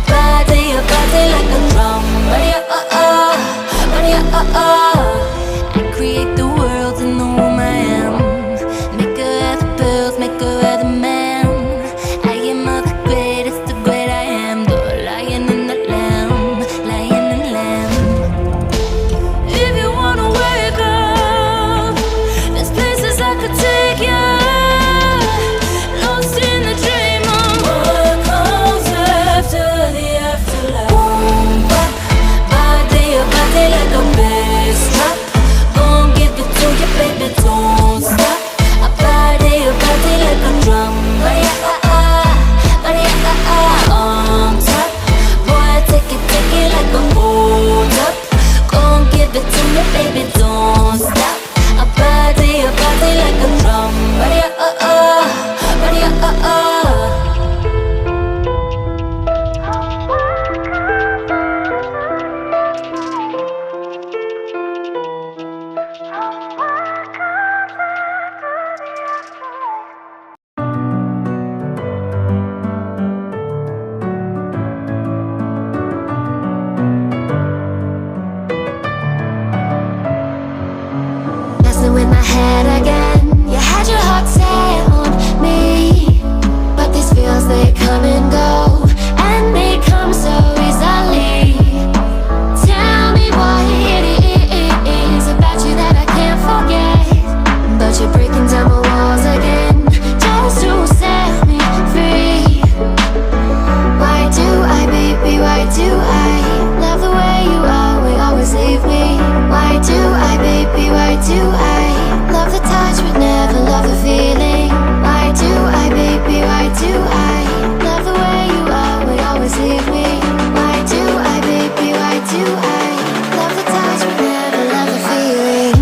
your body like a drum. Ready, ready, I create the world in the womb I am. Make her wear the pearls, make her wear the man. I am all the greatest, the great I am. The lion and the lamb, lion and lamb. If you wanna wake up, there's places I could take you. Lost in the dream of what comes after the afterlife. Boom, bop, body like a bass drop. Gon' give it to you, baby, don't stop. I body like a drum. Body, on top. Boy, take it like a hold up. Gon' give it to me, baby, don't stop. I body like a drum. Body, messing with my head again. You had your heart set on me, but these feels, they come and go, and they come so easily. Tell me what it is about you that I can't forget, but you're breaking down my walls again, just to set me free. Why do I, baby, why do I love the way you are, will always leave me? Why do I, baby, why do I love the touch but never love the feeling? Why do I, baby, why do I love the way you are, will always leave me? Why do I, baby, why do I love the touch but never love the feeling?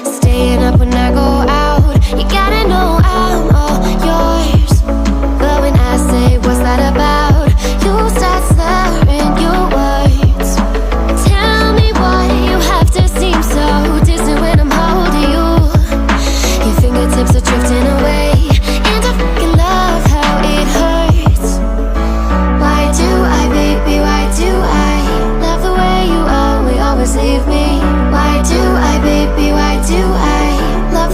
Staying up when I go out, you gotta know I'm all yours. But when I say what's that about, you start slurring your words. Tell me why you have to seem so distant when I'm holding you. Your fingertips are drifting away, and I fucking love how it hurts. Why do I, baby, why do I love the way you are, will always leave me? Why do I, baby, why do I love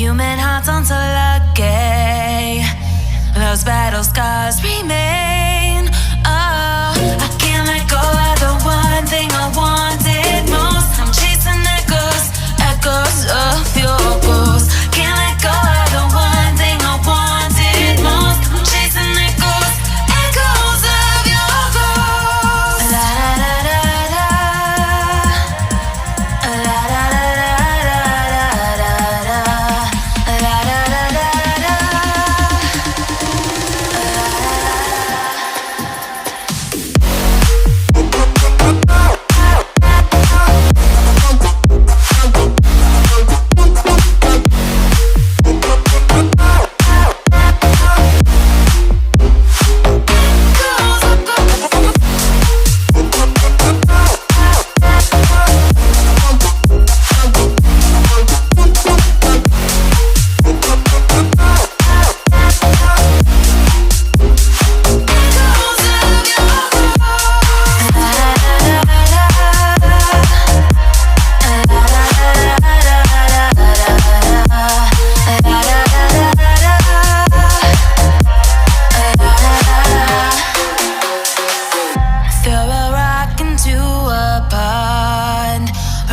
Human hearts aren't so lucky. Those battle scars remain. Oh, I can't let go of the one thing I wanted most. I'm chasing echoes, echoes of your ghost. Can't let go of the one thing I wanted most. I'm chasing echoes, echoes of your ghost. La da da da da, la da da da da da, la da da da da.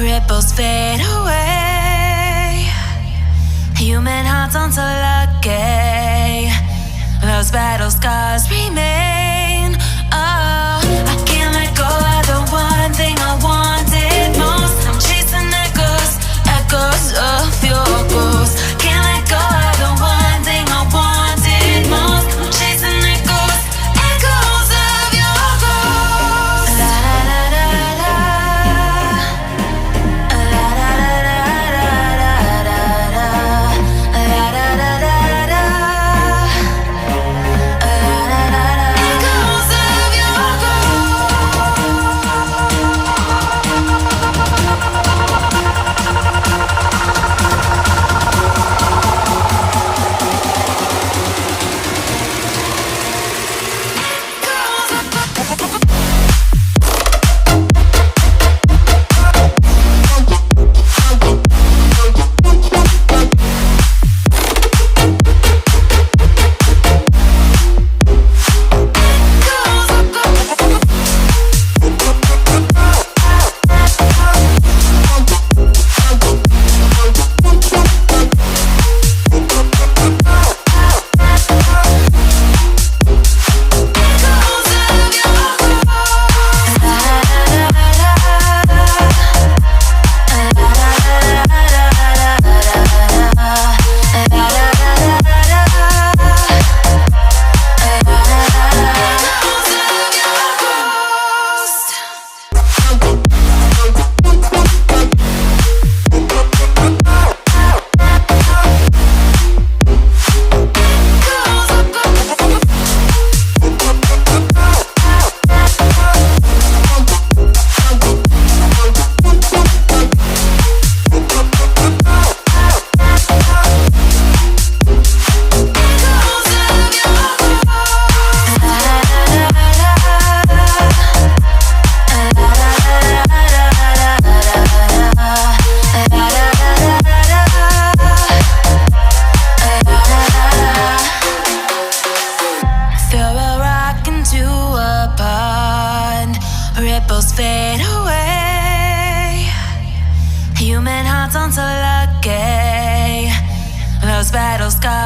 Ripples fade away. Human hearts aren't so lucky. Those battle scars remain. Oh, I can't let go of the one thing I wanted most. I'm chasing echoes, echoes of your ghost. Can't let go of the one thing I wanted most. I'm chasing echoes, echoes of your ghost. La da da da da. Ripples fade away. Human hearts aren't so lucky. Those battle scars